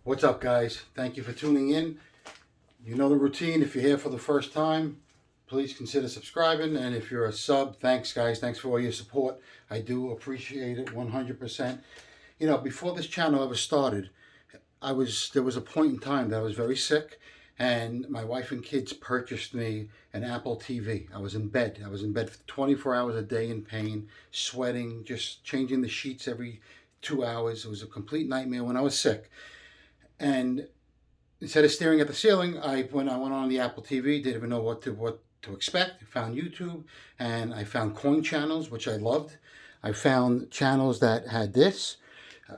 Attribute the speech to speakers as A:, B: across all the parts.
A: What's up, guys? Thank you for tuning in. You know the routine. If you're here for the first time, please consider subscribing. And if you're a sub, thanks, guys. Thanks for all your support. I do appreciate it 100%. You know, before this channel ever started, there was a point in time that I was very sick, and my wife and kids purchased me an Apple TV. I was in bed. I was in bed for 24 hours a day in pain, sweating, just changing the sheets every 2 hours. It was a complete nightmare when I was sick. And instead of staring at the ceiling, I went on the Apple TV, didn't even know what to expect. Found YouTube, and I found coin channels, which I loved. I found channels that had this.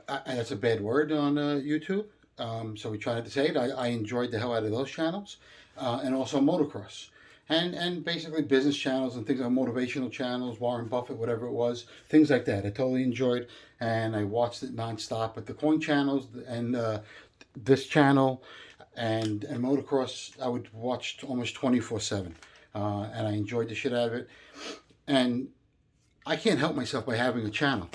A: That's a bad word on YouTube, so we tried to say it. I enjoyed the hell out of those channels, and also motocross. And basically business channels and things like motivational channels, Warren Buffett, whatever it was, things like that. I totally enjoyed, and I watched it nonstop. But the coin channels and this channel and motocross, I would watch almost 24/7, and I enjoyed the shit out of it. And I can't help myself by having a channel.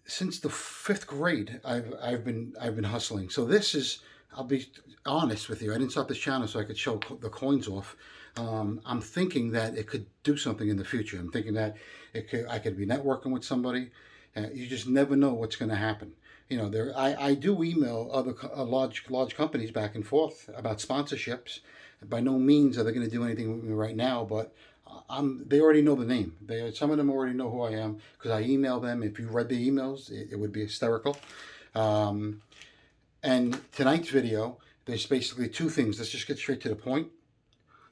A: Since the 5th grade, I've been hustling. So this is, I'll be honest with you, I didn't start this channel so I could show the coins off. I'm thinking that it could do something in the future. I'm thinking that I could be networking with somebody. You just never know what's going to happen. You know, I do email other large companies back and forth about sponsorships. By no means are they going to do anything with me right now, but they already know the name. Some of them already know who I am because I email them. If you read the emails, it would be hysterical. And tonight's video, there's basically two things. Let's just get straight to the point.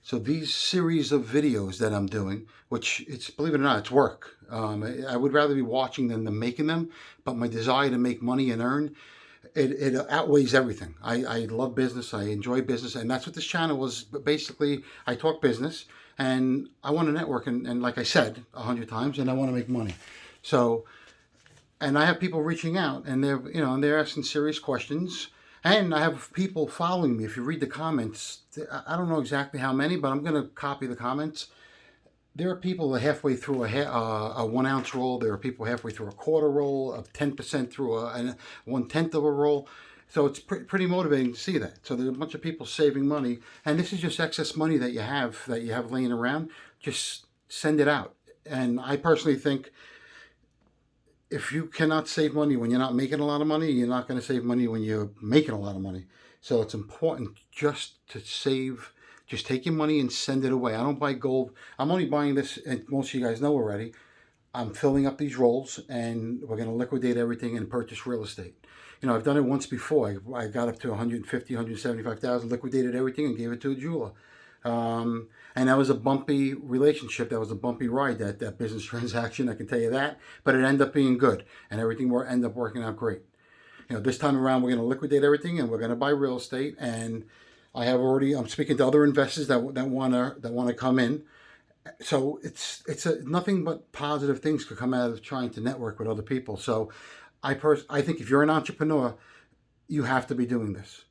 A: So these series of videos that I'm doing, which it's, believe it or not, it's work. I would rather be watching them than making them, but my desire to make money and earn, it outweighs everything. I love business, I enjoy business, and that's what this channel was. But basically, I talk business, and I want to network, and like I said 100 times, and I want to make money. So, and I have people reaching out, and they're asking serious questions. And I have people following me. If you read the comments, I don't know exactly how many, but I'm going to copy the comments. There are people that halfway through a 1 ounce roll. There are people halfway through a quarter roll, of 10% through a 1/10 of a roll. So it's pretty motivating to see that. So there's a bunch of people saving money, and this is just excess money that you have laying around. Just send it out. And I personally think, if you cannot save money when you're not making a lot of money, you're not going to save money when you're making a lot of money. So it's important just to save. Just take your money and send it away. I don't buy gold. I'm only buying this, and most of you guys know already, I'm filling up these rolls, and we're going to liquidate everything and purchase real estate. You know, I've done it once before. I got up to 150, 175,000, liquidated everything and gave it to a jeweler. And that was a bumpy relationship. That was a bumpy ride, that business transaction, I can tell you that. But it ended up being good, and everything will end up working out great. You know, this time around, we're going to liquidate everything, and we're going to buy real estate. And I'm speaking to other investors that want to come in. So it's nothing but positive things could come out of trying to network with other people. So I think if you're an entrepreneur, you have to be doing this.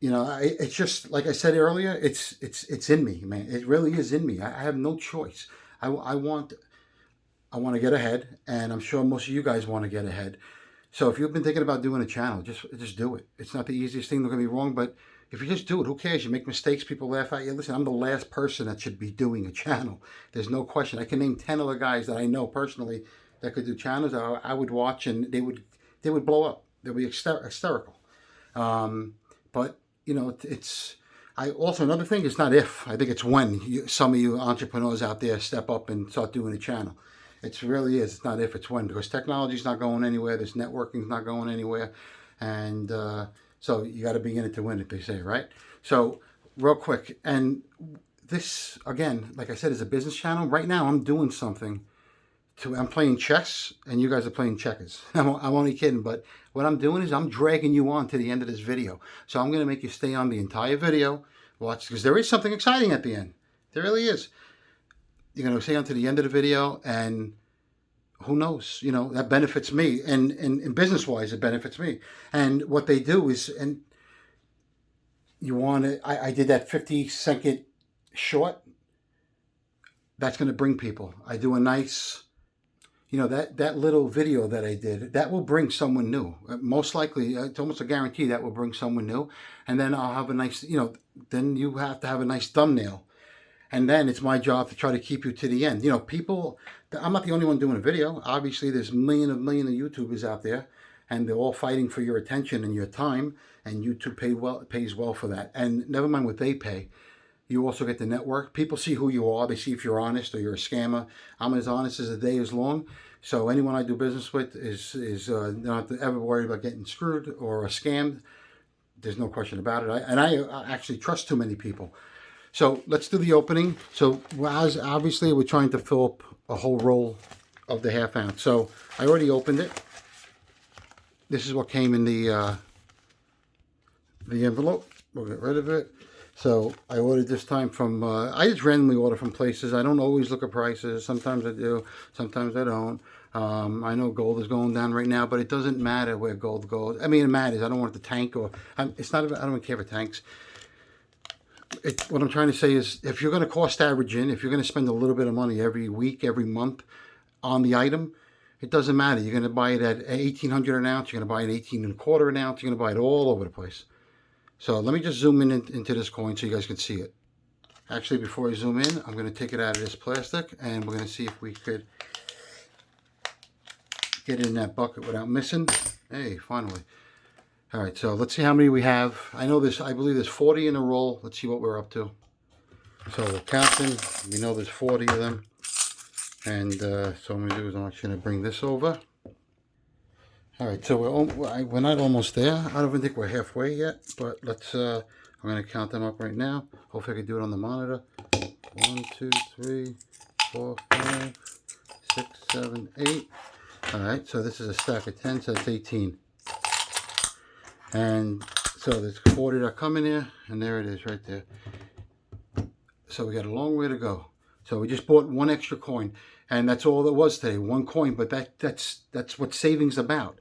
A: You know, it's just like I said earlier. It's in me, man. It really is in me. I have no choice. I want to get ahead, and I'm sure most of you guys want to get ahead. So if you've been thinking about doing a channel, just do it. It's not the easiest thing. Don't get me wrong, but if you just do it, who cares? You make mistakes, people laugh at you. Listen, I'm the last person that should be doing a channel. There's no question. I can name 10 other guys that I know personally that could do channels. I would watch, and they would blow up. They'd be hysterical. But you know, another thing is not if, I think it's when some of you entrepreneurs out there step up and start doing a channel. It really is. It's not if, it's when, because technology's not going anywhere. This networking's not going anywhere. And so you got to be in it to win it, they say, right? So real quick, and this, again, like I said, is a business channel. Right now I'm doing something. I'm playing chess, and you guys are playing checkers. I'm only kidding, but what I'm doing is I'm dragging you on to the end of this video. So I'm going to make you stay on the entire video. Watch, because there is something exciting at the end. There really is. You're going to stay on to the end of the video, and who knows? You know, that benefits me. And business-wise, it benefits me. And what they do is, and you want to, I did that 50-second short. That's going to bring people. I do a nice... you know, that little video that I did, that will bring someone new. Most likely, it's almost a guarantee that will bring someone new. And then I'll have a nice, you know, then you have to have a nice thumbnail. And then it's my job to try to keep you to the end. You know, people, I'm not the only one doing a video. Obviously, there's a million of YouTubers out there, and they're all fighting for your attention and your time, and YouTube pays well for that. And never mind what they pay. You also get the network. People see who you are. They see if you're honest or you're a scammer. I'm as honest as the day is long. So anyone I do business with is not to ever worry about getting screwed or scammed. There's no question about it. I actually trust too many people. So let's do the opening. So as obviously we're trying to fill up a whole roll of the ½ ounce. So I already opened it. This is what came in the envelope. We'll get rid of it. So I ordered this time from, I just randomly order from places. I don't always look at prices. Sometimes I do, sometimes I don't. I know gold is going down right now, but it doesn't matter where gold goes. I mean, it matters. I don't want it to tank, or it's not. I don't care if it tanks. What I'm trying to say is, if you're going to cost average in, if you're going to spend a little bit of money every week, every month on the item, it doesn't matter. You're going to buy it at 1,800 an ounce. You're going to buy it 18¼ an ounce. You're going to buy it all over the place. So let me just zoom into this coin so you guys can see it. Actually, before I zoom in, I'm going to take it out of this plastic, and we're going to see if we could get it in that bucket without missing. Hey, finally. All right, so let's see how many we have. I believe there's 40 in a roll. Let's see what we're up to. So we're counting. We know there's 40 of them. And so what I'm going to do is I'm actually going to bring this over. All right, so we're not almost there. I don't even think we're halfway yet, but let's, I'm going to count them up right now. Hopefully I can do it on the monitor. 1, 2, 3, 4, 5, 6, 7, 8. All right, so this is a stack of 10, so that's 18. And so there's 40 that come in here, and there it is right there. So we got a long way to go. So we just bought one extra coin, and that's all there was today, one coin. But that's what saving's about.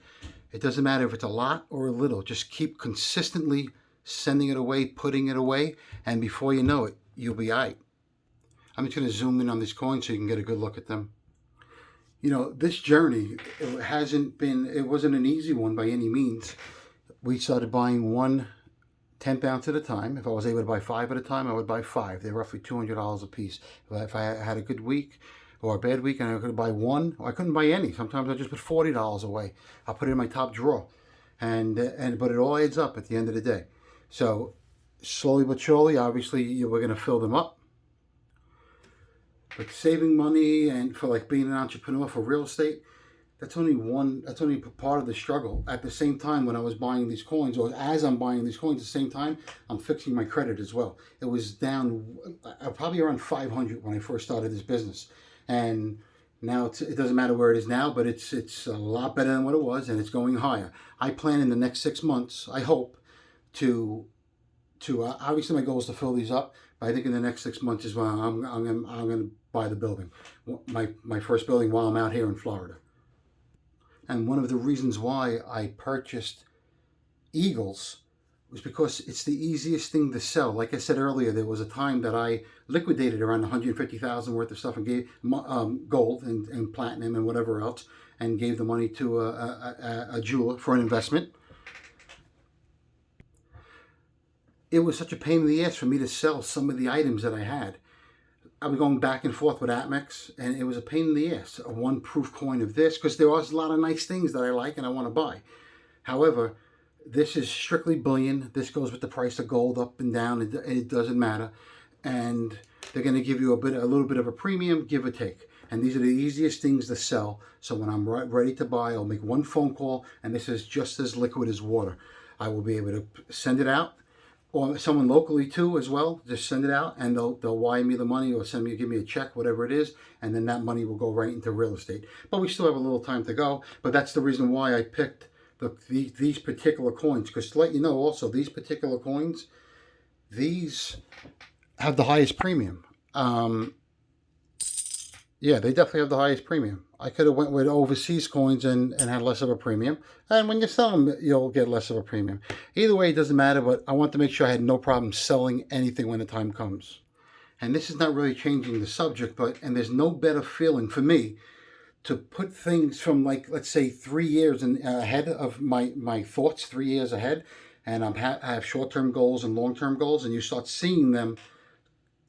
A: It doesn't matter if it's a lot or a little. Just keep consistently sending it away, putting it away, and before you know it, you'll be all right. I'm just going to zoom in on these coins so you can get a good look at them. You know, this journey, it wasn't an easy one by any means. We started buying one 10th ounce at a time. If I was able to buy 5 at a time, I would buy 5. They're roughly $200 a piece. If I had a good week or a bad week and I could buy one, or I couldn't buy any. Sometimes I just put $40 away. I'll put it in my top drawer. But it all adds up at the end of the day. So slowly but surely, obviously, we're going to fill them up. But saving money and for like being an entrepreneur for real estate, that's only part of the struggle. At the same time, when I was buying these coins, or as I'm buying these coins, at the same time, I'm fixing my credit as well. It was down probably around 500 when I first started this business. And now it doesn't matter where it is now, but it's a lot better than what it was, and it's going higher. I plan in the next 6 months, I hope, to obviously my goal is to fill these up, but I think in the next 6 months is when I'm going to buy the building, my first building while I'm out here in Florida. And one of the reasons why I purchased Eagles was because it's the easiest thing to sell. Like I said earlier, there was a time that I liquidated around $150,000 worth of stuff and gave gold and platinum and whatever else, and gave the money to a jeweler for an investment. It was such a pain in the ass for me to sell some of the items that I had. I was going back and forth with Atmex, and it was a pain in the ass. A one proof coin of this, because there was a lot of nice things that I like and I want to buy. However, this is strictly bullion. This goes with the price of gold up and down. It doesn't matter. And they're going to give you a little bit of a premium, give or take. And these are the easiest things to sell. So when I'm ready to buy, I'll make one phone call, and this is just as liquid as water. I will be able to send it out. Or someone locally too as well, just send it out and they'll wire me the money or give me a check, whatever it is, and then that money will go right into real estate. But we still have a little time to go. But that's the reason why I picked these particular coins, because to let you know also, these particular coins, these have the highest premium. Yeah, they definitely have the highest premium. I could have went with overseas coins and had less of a premium. And when you sell them, you'll get less of a premium. Either way, it doesn't matter, but I want to make sure I had no problem selling anything when the time comes. And this is not really changing the subject, and there's no better feeling for me to put things from, like, let's say 3 years ahead of my thoughts, 3 years ahead, and I have short-term goals and long-term goals, and you start seeing them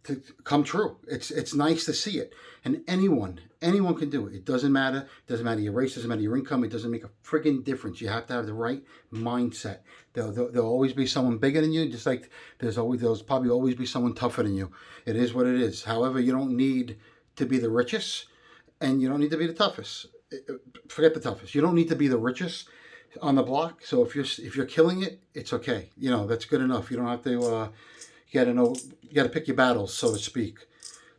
A: to come true. It's nice to see it, and anyone can do it. It doesn't matter. It doesn't matter your race. Doesn't matter your income. It doesn't make a friggin' difference. You have to have the right mindset. There'll always be someone bigger than you, just like there's probably always be someone tougher than you. It is what it is. However, you don't need to be the richest, and you don't need to be the toughest. Forget the toughest. You don't need to be the richest on the block. So if you're killing it, it's okay. That's good enough. You don't have to. You got to pick your battles, so to speak.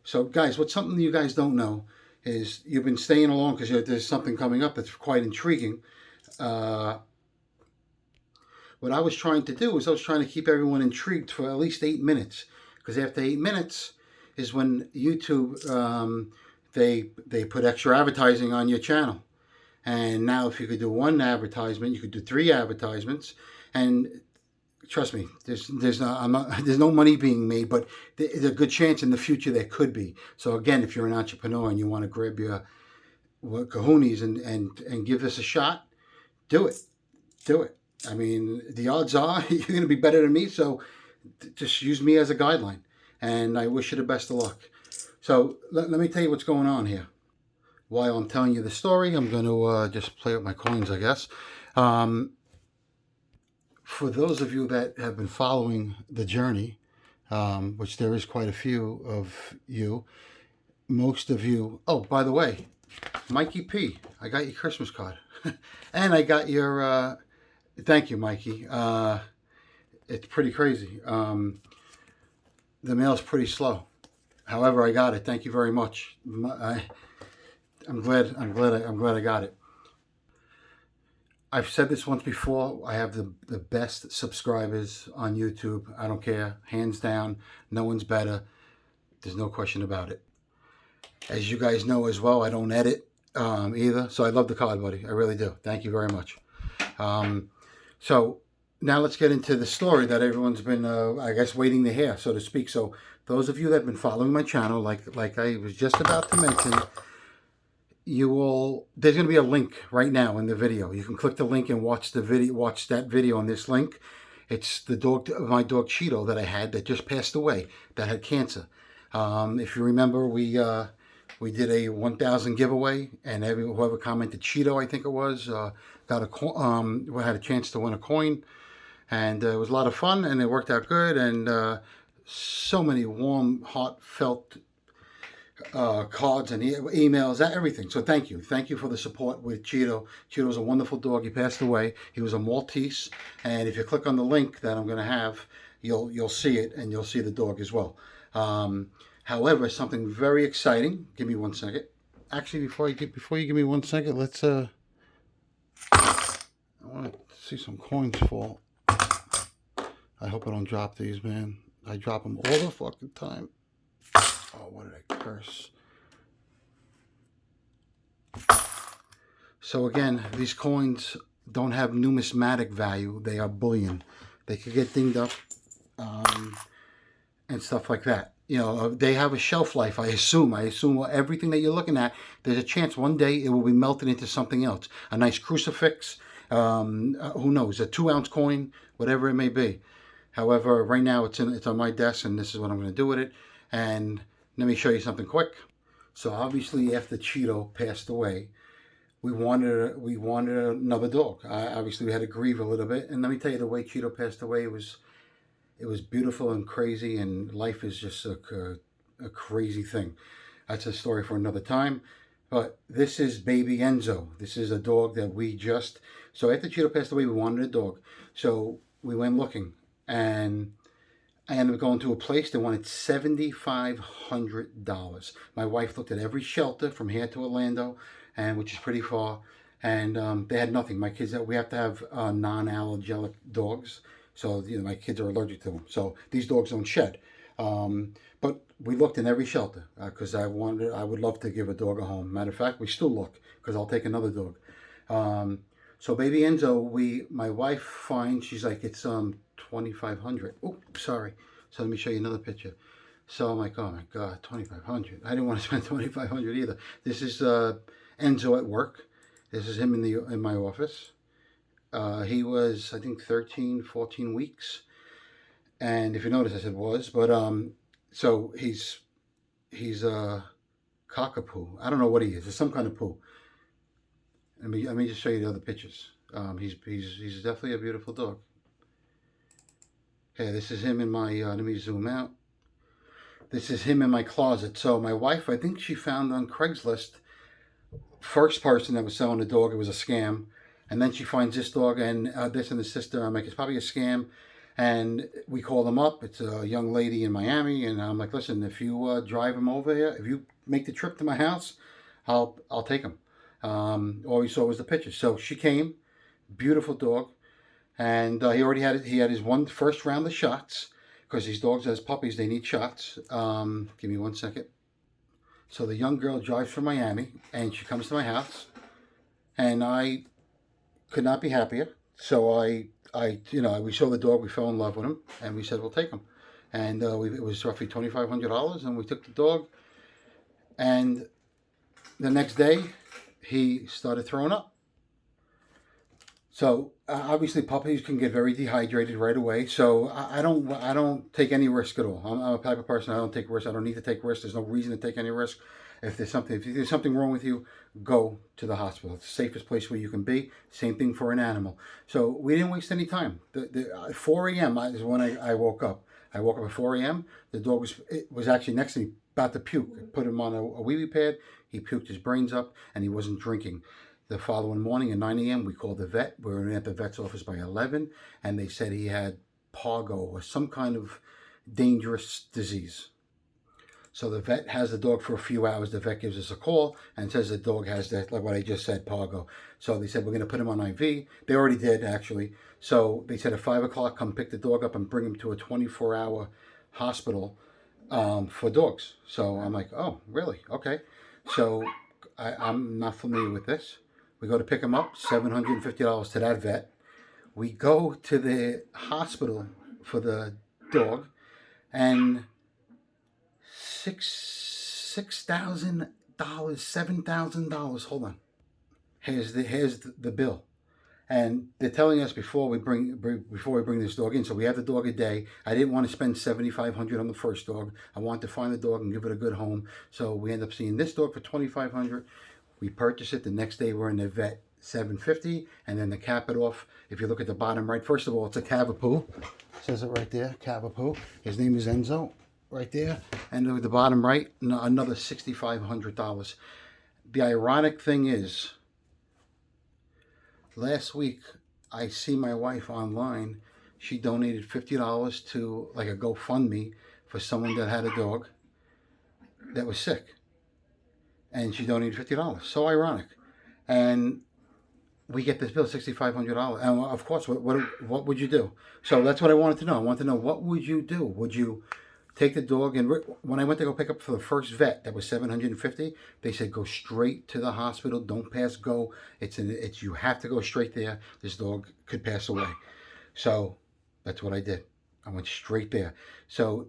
A: So, guys, what's something you guys don't know is you've been staying along because there's something coming up that's quite intriguing. What I was trying to do is I was trying to keep everyone intrigued for at least 8 minutes, because after 8 minutes is when YouTube they put extra advertising on your channel. And now if you could do one advertisement, you could do 3 advertisements, and trust me, there's no money being made, but there's a good chance in the future there could be. So again, if you're an entrepreneur and you want to grab your kahunas and give this a shot, do it. I mean, the odds are you're going to be better than me, so just use me as a guideline. And I wish you the best of luck. So let me tell you what's going on here. While I'm telling you the story, I'm going to just play with my coins, I guess. For those of you that have been following the journey, which there is quite a few of you, most of you... Oh, by the way, Mikey P, I got your Christmas card. And I got your... thank you, Mikey. It's pretty crazy. The mail's pretty slow. However, I got it. Thank you very much. I'm glad I got it. I've said this once before. I have the best subscribers on YouTube. I don't care. Hands down. No one's better. There's no question about it. As you guys know as well, I don't edit either. So I love the card, buddy. I really do. Thank you very much. So now let's get into the story that everyone's been, I guess, waiting to hear, so to speak. So those of you that have been following my channel, like I was just about to mention, there's going to be a link right now in the video. You can click the link and watch that video on this link. It's my dog Cheeto that I had that just passed away, that had cancer. If you remember, we did a 1,000 giveaway, and whoever commented Cheeto, I think it was, had a chance to win a coin, and it was a lot of fun, and it worked out good, and so many warm, heartfelt cards and emails, everything. So thank you for the support with Cheeto. Cheeto's a wonderful dog. He passed away. He was a Maltese, and if you click on the link that I'm going to have, you'll see it, and you'll see the dog as well. However, something very exciting. Give me 1 second. Actually, before you give me 1 second, let's I want to see some coins fall. I hope I don't drop these, man. I drop them all the fucking time. Oh, what did I curse? So again, these coins don't have numismatic value. They are bullion. They could get dinged up and stuff like that. They have a shelf life, I assume. Everything that you're looking at, there's a chance one day it will be melted into something else. A nice crucifix, who knows, a 2-ounce coin, whatever it may be. However, right now it's on my desk, and this is what I'm going to do with it. And let me show you something quick. So obviously, after Cheeto passed away, we wanted another dog. Obviously, we had to grieve a little bit. And let me tell you, the way Cheeto passed away, it was beautiful and crazy, and life is just a crazy thing. That's a story for another time. But this is baby Enzo. This is a dog that so after Cheeto passed away, we wanted a dog. So we went looking, and I ended up going to a place that wanted $7,500. My wife looked at every shelter from here to Orlando, which is pretty far, and they had nothing. My kids, we have to have non-allergenic dogs. So, my kids are allergic to them. So these dogs don't shed. But we looked in every shelter because I would love to give a dog a home. Matter of fact, we still look because I'll take another dog. So baby Enzo, my wife finds, she's like, it's $2,500. Oh, sorry. So let me show you another picture. So I'm like, oh my God, $2,500. I didn't want to spend $2,500 either. This is Enzo at work. This is him in my office. He was, I think, 13, 14 weeks. And if you notice, I said was, but so he's a cockapoo. I don't know what he is. It's some kind of poo. Let me just show you the other pictures. He's definitely a beautiful dog. Okay, this is him in my. Let me zoom out. This is him in my closet. So my wife, I think she found on Craigslist, first person that was selling a dog. It was a scam, and then she finds this dog and this and the sister. I'm like, it's probably a scam, and we call them up. It's a young lady in Miami, and I'm like, listen, if you drive him over here, if you make the trip to my house, I'll take him. All we saw was the picture. So she came, beautiful dog, and he already had his first round of shots, because these dogs as puppies, they need shots. Give me 1 second. So the young girl drives from Miami, and she comes to my house, and I could not be happier. So we saw the dog, we fell in love with him, and we said we'll take him. And it was roughly $2,500, and we took the dog. And the next day, he started throwing up. So obviously puppies can get very dehydrated right away. So I don't take any risk at all. I'm a type of person, I don't take risks. I don't need to take risks. There's no reason to take any risk. If there's something wrong with you, go to the hospital. It's the safest place where you can be. Same thing for an animal. So we didn't waste any time. 4 a.m. is when I woke up. I woke up at 4 a.m. The dog was actually next to me, about to puke. I put him on a wee-wee pad. He puked his brains up, and he wasn't drinking. The following morning at 9 a.m., we called the vet. We were at the vet's office by 11, and they said he had parvo, or some kind of dangerous disease. So the vet has the dog for a few hours. The vet gives us a call and says the dog has that, like what I just said, parvo. So they said, we're going to put him on IV. They already did, actually. So they said at 5 o'clock, come pick the dog up and bring him to a 24-hour hospital for dogs. So I'm like, oh, really? Okay. So I'm not familiar with this. We go to pick him up, $750 to that vet. We go to the hospital for the dog, and $6,000, $7,000. Hold on. Here's the bill, and they're telling us before we bring this dog in. So we have the dog a day. I didn't want to spend $7,500 on the first dog. I wanted to find the dog and give it a good home. So we end up seeing this dog for $2,500. We purchase it. The next day we're in the vet, $750, and then to cap it off, if you look at the bottom right, first of all, it's a Cavapoo. It says it right there, Cavapoo. His name is Enzo, right there. And at the bottom right, another $6,500. The ironic thing is, last week I see my wife online. She donated $50 to like a GoFundMe for someone that had a dog that was sick. And she donated $50. So ironic. And we get this bill, $6,500. And of course, what would you do? So that's what I wanted to know. I wanted to know, what would you do? Would you take the dog? And when I went to go pick up for the first vet, that was $750. They said, go straight to the hospital. Don't pass go. You have to go straight there. This dog could pass away. So that's what I did. I went straight there. So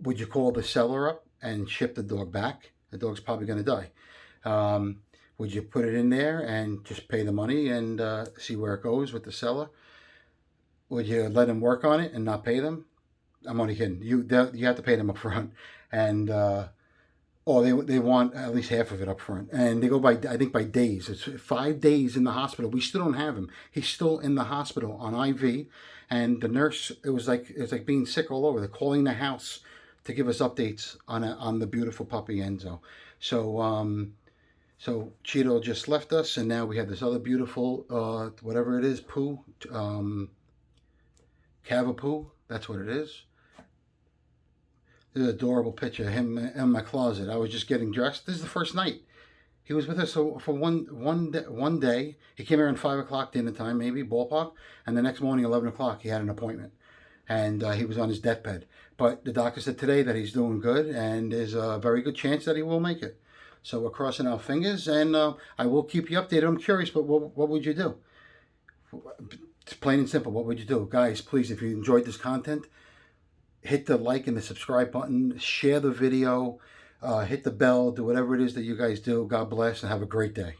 A: would you call the seller up and ship the dog back? The dog's probably going to die. Would you put it in there and just pay the money and see where it goes with the seller? Would you let them work on it and not pay them? I'm only kidding. You have to pay them up front. And they want at least half of it up front. And they go by, I think, by days. It's 5 days in the hospital. We still don't have him. He's still in the hospital on IV. And the nurse, it was like being sick all over. They're calling the house to give us updates on the beautiful puppy Enzo. So so Cheeto just left us, and now we have this other beautiful whatever it is, poo, Cavapoo. That's what it is. This is an adorable picture of him in my closet. I was just getting dressed. This is the first night. He was with us for one day. He came here at 5 o'clock dinner time, maybe, ballpark. And the next morning, 11 o'clock, he had an appointment. And he was on his deathbed. But the doctor said today that he's doing good, and there's a very good chance that he will make it. So we're crossing our fingers, and I will keep you updated. I'm curious, but what would you do? It's plain and simple. What would you do? Guys, please, if you enjoyed this content, hit the like and the subscribe button. Share the video. hit the bell, do whatever it is that you guys do. God bless and have a great day.